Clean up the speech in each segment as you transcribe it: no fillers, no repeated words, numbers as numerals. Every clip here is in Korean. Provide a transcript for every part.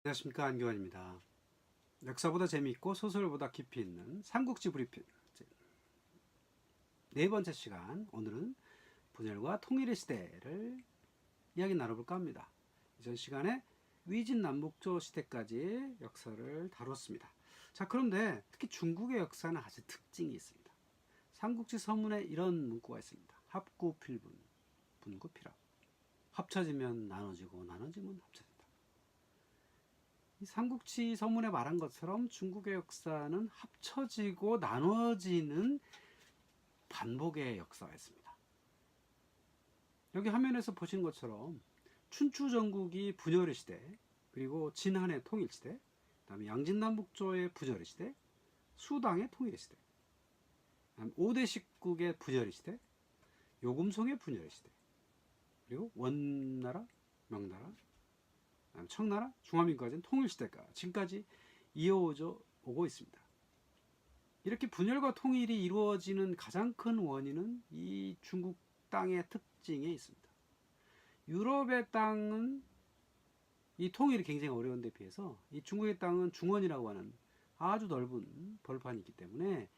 안녕하십니까, 안교환입니다. 역사보다 재미있고 소설보다 깊이 있는 삼국지 브리핑 네 번째 시간, 오늘은 분열과 통일의 시대를 이야기 나눠볼까 합니다. 이전 시간에 위진 남북조 시대까지 역사를 다뤘습니다. 자, 그런데 특히 중국의 역사는 아주 특징이 있습니다. 삼국지 서문에 이런 문구가 있습니다. 합구필분, 분구필합. 합쳐지면 나눠지고 나눠지면 합쳐진다. 이 삼국지 서문에 말한 것처럼 중국의 역사는 합쳐지고 나눠지는 반복의 역사였습니다. 여기 화면에서 보시는 것처럼 춘추 전국이 분열의 시대, 그리고 진한의 통일 시대, 그다음에 양진남북조의 분열의 시대, 수당의 통일의 시대, 오대식국의 분열의 시대, 요금송의 분열의 시대, 그리고 원나라, 명나라, 청나라, 중화민국까지는 통일시대가 지금까지 이어져 오고 있습니다. 이렇게 분열과 통일이 이루어지는 가장 큰 원인은 이 중국 땅의 특징에 있습니다. 유럽의 땅은 이 통일이 굉장히 어려운 데 비해서 이 중국의 땅은 중원이라고 하는 아주 넓은 벌판이 있기 때문에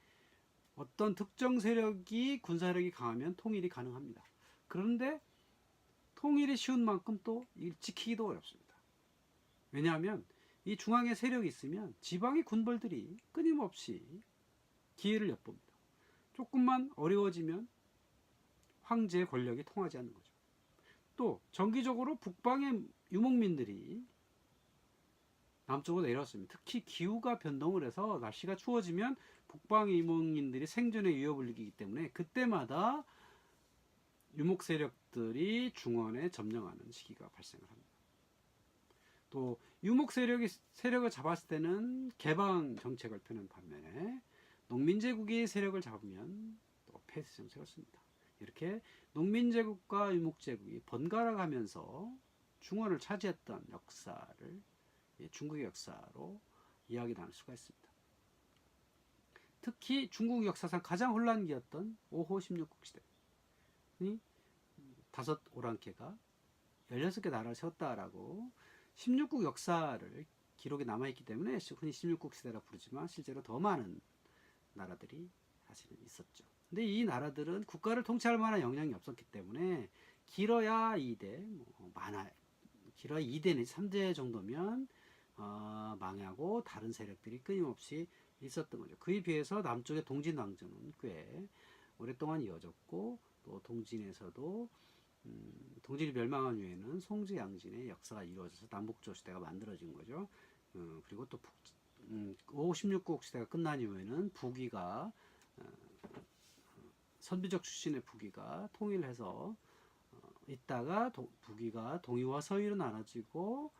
어떤 특정 세력이 군사력이 강하면 통일이 가능합니다. 그런데 통일이 쉬운 만큼 또 지키기도 어렵습니다. 왜냐하면 이 중앙에 세력이 있으면 지방의 군벌들이 끊임없이 기회를 엿봅니다. 조금만 어려워지면 황제의 권력이 통하지 않는 거죠. 또 정기적으로 북방의 유목민들이 남쪽으로 내려왔습니다. 특히 기후가 변동을 해서 날씨가 추워지면 북방의 유목민들이 생존에 위협을 느끼기 때문에 그때마다 유목 세력들이 중원에 점령하는 시기가 발생을 합니다. 또 유목 세력을 잡았을 때는 개방 정책을 펴는 반면에 농민제국이 세력을 잡으면 또 폐쇄 정책을 씁니다. 이렇게 농민제국과 유목제국이 번갈아 가면서 중원을 차지했던 역사를 중국의 역사로 이야기 나눌 수가 있습니다. 특히 중국 역사상 가장 혼란기였던 5호 16국 시대니 다섯 오랑캐가 16개 나라를 세웠다라고 16국 역사를 기록에 남아있기 때문에 흔히 16국 시대라 부르지만 실제로 더 많은 나라들이 사실은 있었죠. 근데 이 나라들은 국가를 통치할 만한 역량이 없었기 때문에 길어야 2대, 길어야 2대 내지 3대 정도면 망하고 다른 세력들이 끊임없이 있었던 거죠. 그에 비해서 남쪽의 동진왕조는 꽤 오랫동안 이어졌고 또 동진에서도 동진이 멸망한 후에는 송지 양진의 역사가 이루어져서 남북조 시대가 만들어진 거죠. 그리고 또 5, 16국 시대가 끝난 이후에는 북위가 선비적 출신의 북위가 통일해서 있다가 북위가 동위와 서위로 나눠지고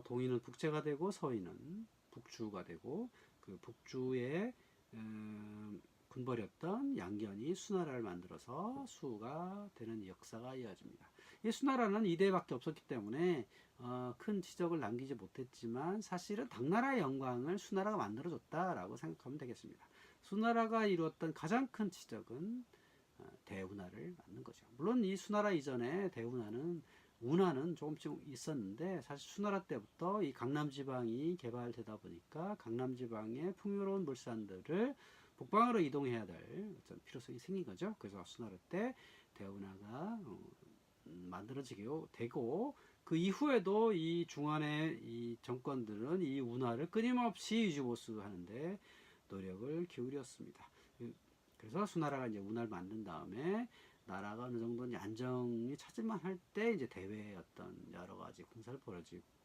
동위는 북제가 되고 서위는 북주가 되고 그 북주의 군벌이었던 양견이 수나라를 만들어서 수가 되는 역사가 이어집니다. 이 수나라는 2대밖에 없었기 때문에 큰 지적을 남기지 못했지만 사실은 당나라의 영광을 수나라가 만들어줬다라고 생각하면 되겠습니다. 수나라가 이루었던 가장 큰 지적은 대운하를 만든 거죠. 물론 이 수나라 이전에 운하는 조금씩 있었는데 사실 수나라 때부터 이 강남지방이 개발되다 보니까 강남지방의 풍요로운 물산들을 북방으로 이동해야 될 어떤 필요성이 생긴 거죠. 그래서 수나라 때 대운하가 만들어지게 되고 그 이후에도 이 중한의 이 정권들은 이 운하를 끊임없이 유지보수하는데 노력을 기울였습니다. 그래서 수나라가 이제 운하를 만든 다음에 나라가 어느 정도 안정이 찾을만 할 때 이제 대외의 어떤 여러 가지 군사를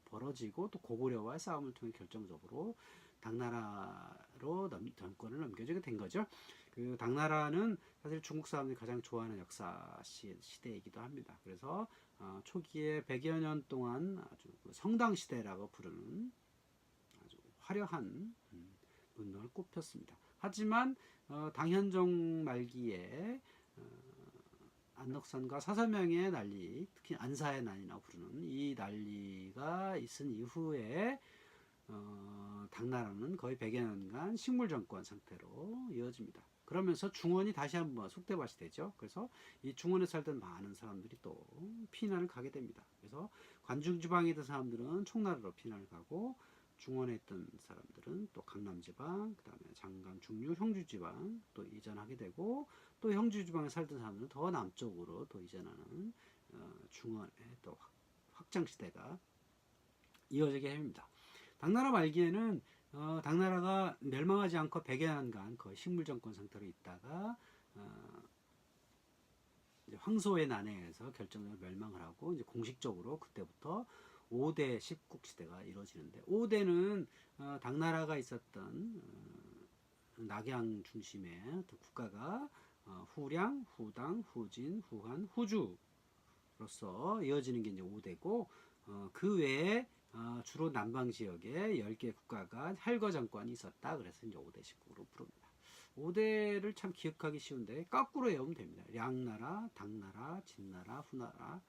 벌어지고 또 고구려와의 싸움을 통해 결정적으로 당나라로 정권을 넘겨주게 된 거죠. 그 당나라는 사실 중국 사람들이 가장 좋아하는 역사 시대이기도 합니다. 그래서 초기에 100여 년 동안 아주 성당 시대라고 부르는 아주 화려한 문명을 꼽혔습니다. 하지만 당현종 말기에 안덕선과 사서명의 난리, 특히 안사의 난이라고 부르는 이 난리가 있은 이후에 당나라는 거의 100여 년간 식물정권 상태로 이어집니다. 그러면서 중원이 다시 한번 쑥대밭이 되죠. 그래서 이 중원에 살던 많은 사람들이 또 피난을 가게 됩니다. 그래서 관중지방에 있던 사람들은 총나라로 피난을 가고 중원에 있던 사람들은 또 강남지방, 그 다음에 장강, 중류, 형주지방 또 이전하게 되고 또 형주지방에 살던 사람들은 더 남쪽으로 또 이전하는 중원의 또 확장 시대가 이어지게 됩니다. 당나라 말기에는 당나라가 멸망하지 않고 100여 년간 거의 식물정권 상태로 있다가 이제 황소의 난에 의해서 결정적으로 멸망을 하고 이제 공식적으로 그때부터 5대 십국 시대가 이루어지는데 5대는 당나라가 있었던 낙양 중심의 어떤 국가가 후량, 후당, 후진, 후한, 후주로서 이어지는 게 이제 5대고 그 외에 주로 남방 지역에 10개 국가가 할거 정권이 있었다. 그래서 이제 5대 십국으로 부릅니다. 5대를 참 기억하기 쉬운데 거꾸로 외우면 됩니다. 량나라, 당나라, 진나라, 후나라,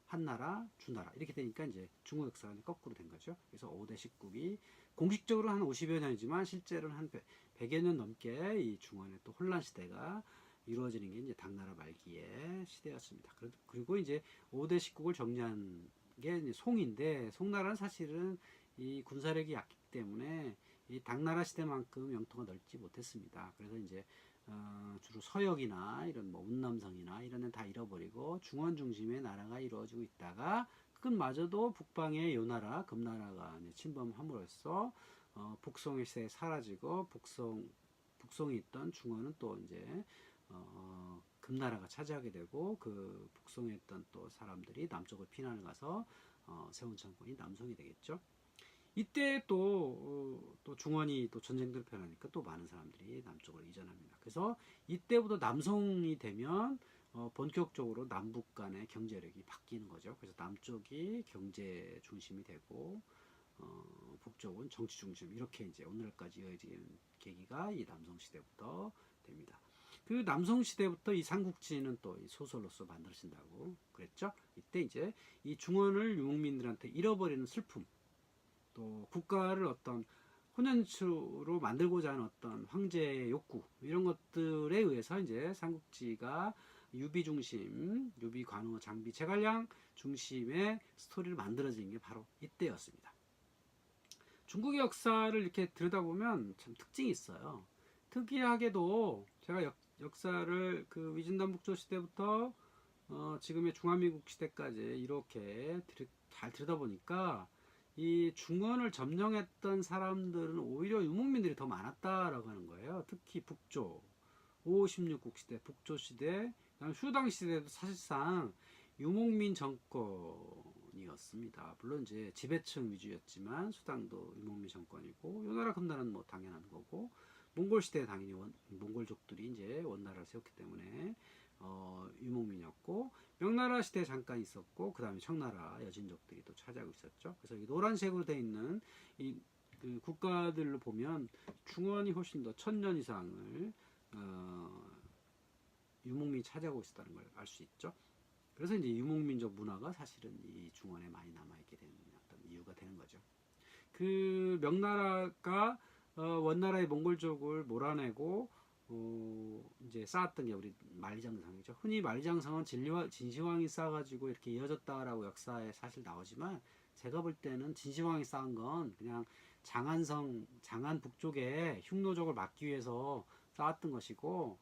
한나라, 주나라 이렇게 되니까 이제 중국 역사가 거꾸로 된 거죠. 그래서 5대 십국이 공식적으로 한 50여 년이지만 실제로는 한 100여 년 넘게 이 중원의 또 혼란 시대가 이루어지는 게 이제 당나라 말기의 시대였습니다. 그리고 이제 5대 십국을 정리한 게 이제 송인데 송나라는 사실은 이 군사력이 약기 때문에 이 당나라 시대만큼 영토가 넓지 못했습니다. 그래서 이제 주로 서역이나 이런 뭐 운남성이나 이런 데는 다 잃어버리고 중원 중심의 나라가 이루어지고 있다가 그것마저도 북방의 요나라, 금나라가 침범함으로써 북송의 시대에 사라지고 북송이 있던 중원은 또 이제 금나라가 차지하게 되고 그 북송에 있던 또 사람들이 남쪽으로 피난을 가서 세운 정권이 남송이 되겠죠. 이때 또 중원이 또 전쟁들을 펴나니까 또 많은 사람들이 남쪽으로 이전합니다. 그래서 이때부터 남송이 되면 본격적으로 남북 간의 경제력이 바뀌는 거죠. 그래서 남쪽이 경제 중심이 되고 북쪽은 정치 중심 이렇게 이제 오늘까지 이어지는 계기가 이 남송 시대부터 됩니다. 그 남송 시대부터 이 삼국지는 또 소설로서 만들어진다고 그랬죠. 이때 이제 이 중원을 유목민들한테 잃어버리는 슬픔, 또 국가를 어떤 혼연추로 만들고자 하는 어떤 황제의 욕구 이런 것들에 의해서 이제 삼국지가 유비 중심, 유비 관우 장비 제갈량 중심의 스토리를 만들어진 게 바로 이때였습니다. 중국의 역사를 이렇게 들여다보면 참 특징이 있어요. 특이하게도 제가 역사를 그 위진남북조 시대부터 지금의 중화민국 시대까지 이렇게 잘 들여다보니까 이 중원을 점령했던 사람들은 오히려 유목민들이 더 많았다라고 하는 거예요. 특히 북조 5, 16국 시대, 북조 시대, 휴당 시대도 사실상 유목민 정권이었습니다. 물론 이제 지배층 위주였지만 수당도 유목민 정권이고 요나라 금나라는 뭐 당연한 거고 몽골 시대에 당연히 몽골족들이 이제 원나라를 세웠기 때문에 유목민이었고 명나라 시대에 잠깐 있었고 그 다음에 청나라 여진족들이 또 차지하고 있었죠. 그래서 이 노란색으로 되어 있는 그 국가들로 보면 중원이 훨씬 더 1000년 이상을 유목민이 차지하고 있었다는 걸 알 수 있죠. 그래서 이제 유목민족 문화가 사실은 이 중원에 많이 남아있게 되는 어떤 이유가 되는 거죠. 그 명나라가 원나라의 몽골족을 몰아내고 이제 쌓았던 게 우리 만리장성이죠. 흔히 만리장성은 진시황이 쌓아가지고 이렇게 이어졌다라고 역사에 사실 나오지만 제가 볼 때는 진시황이 쌓은 건 그냥 장안 북쪽에 흉노족을 막기 위해서 쌓았던 것이고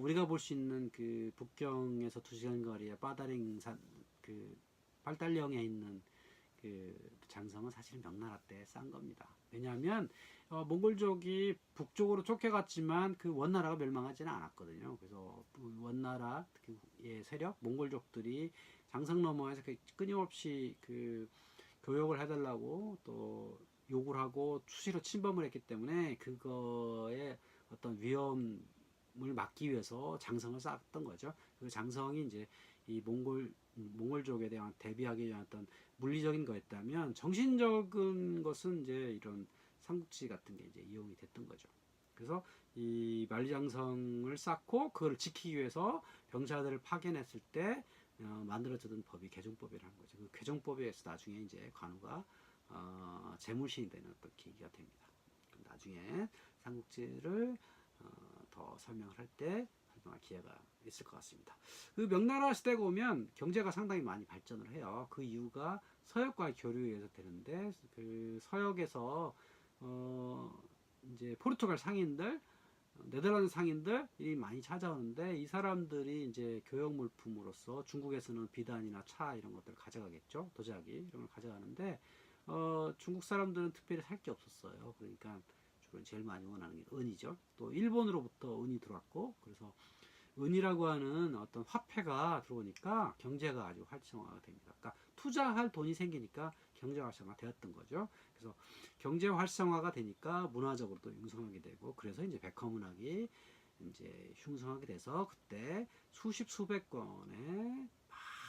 우리가 볼 수 있는 그 북경에서 2시간 거리의 빠다링산 그 팔달령에 있는 그 장성은 사실 명나라 때 쌓은 겁니다. 왜냐하면 몽골족이 북쪽으로 쫓겨갔지만 그 원나라가 멸망하지는 않았거든요. 그래서 원나라 특히의 세력 몽골족들이 장성 너머에서 끊임없이 그 교역을 해달라고 또 욕을 하고 수시로 침범을 했기 때문에 그거에 어떤 위험을 막기 위해서 장성을 쌓았던 거죠. 그 장성이 이제 이 몽골족에 대한 대비하기 위한 어떤 물리적인 거였다면 정신적인 것은 이제 이런 삼국지 같은 게 이제 이용이 됐던 거죠. 그래서 이 만리장성을 쌓고 그걸 지키기 위해서 병사들을 파견했을 때 만들어지던 법이 개정법이라는 거죠. 그 개정법에서 나중에 이제 관우가 재물신이 되는 어떤 계기가 됩니다. 나중에 삼국지를 더 설명을 할 때 설명할 기회가 있을 것 같습니다. 그 명나라 시대가 오면 경제가 상당히 많이 발전을 해요. 그 이유가 서역과의 교류에서 되는데 그 서역에서 이제 포르투갈 상인들, 네덜란드 상인들이 많이 찾아오는데 이 사람들이 이제 교역 물품으로서 중국에서는 비단이나 차 이런 것들을 가져가겠죠. 도자기 이런 걸 가져가는데 중국 사람들은 특별히 살 게 없었어요. 그러니까 주로 제일 많이 원하는 게 은이죠. 또 일본으로부터 은이 들어왔고 그래서 은이라고 하는 어떤 화폐가 들어오니까 경제가 아주 활성화가 됩니다. 그러니까 투자할 돈이 생기니까 경제 활성화 되었던 거죠. 그래서 경제 활성화가 되니까 문화적으로도 융성하게 되고 그래서 이제 백화문학이 이제 흉성하게 돼서 그때 수십 수백 권의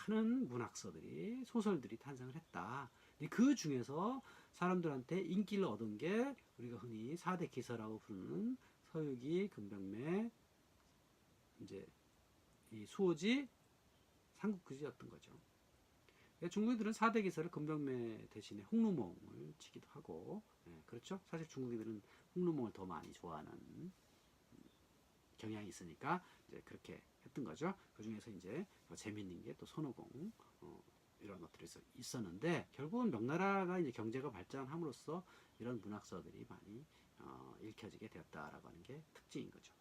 많은 문학서들이 소설들이 탄생을 했다. 그 중에서 사람들한테 인기를 얻은 게 우리가 흔히 4대 기서라고 부르는 서유기, 금병매, 이제 이 수호지, 삼국지였던 거죠. 중국인들은 4대 기서를 금병매 대신에 홍루몽을 치기도 하고, 그렇죠? 사실 중국인들은 홍루몽을 더 많이 좋아하는 경향이 있으니까 이제 그렇게 했던 거죠. 그 중에서 이제 재밌는 게 또 손오공 이런 것들이 있었는데 결국은 명나라가 이제 경제가 발전함으로써 이런 문학서들이 많이 읽혀지게 되었다라고 하는 게 특징인 거죠.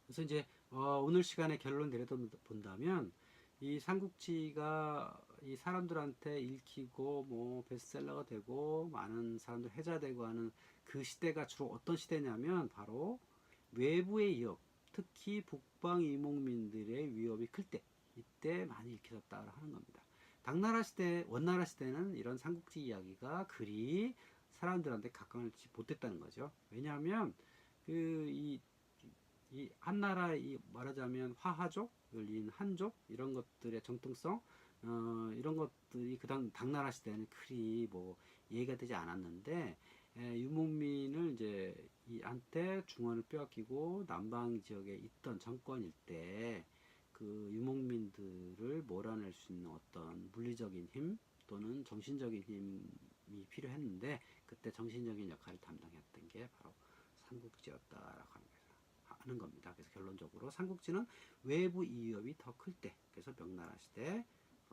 그래서 이제 오늘 시간에 결론 내려본다면 이 삼국지가 이 사람들한테 읽히고 뭐 베스트셀러가 되고 많은 사람들 회자되고 하는 그 시대가 주로 어떤 시대냐면 바로 외부의 위협, 특히 북방 이목민들의 위협이 클 때, 이때 많이 읽혀졌다 하는 겁니다. 당나라 시대, 원나라 시대는 이런 삼국지 이야기가 그리 사람들한테 각광을지 못했다는 거죠. 왜냐하면 이 한나라 이 말하자면 화하족, 열린 한족 이런 것들의 정통성 이런 것들이 그 당나라 시대에는 그리 뭐 이해가 되지 않았는데 유목민을 이제 이 한때 중원을 빼앗기고 남방 지역에 있던 정권일 때 그 유목민들을 몰아낼 수 있는 어떤 물리적인 힘 또는 정신적인 힘이 필요했는데 그때 정신적인 역할을 담당했던 게 바로 삼국지였다라고 하는 겁니다. 그래서 결론적으로 삼국지는 외부 위협이 더 클 때, 그래서 명나라 시대,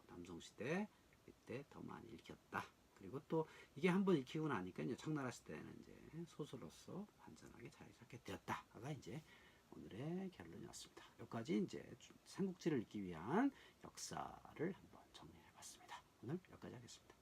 남송 시대 이때 더 많이 읽혔다. 그리고 또 이게 한번 읽히고 나니까 이제 청나라 시대는 이제 소설로서 완전하게 자리 잡게 되었다가 이제 오늘의 결론이었습니다. 여기까지 이제 삼국지를 읽기 위한 역사를 한번 정리해 봤습니다. 오늘 여기까지 하겠습니다.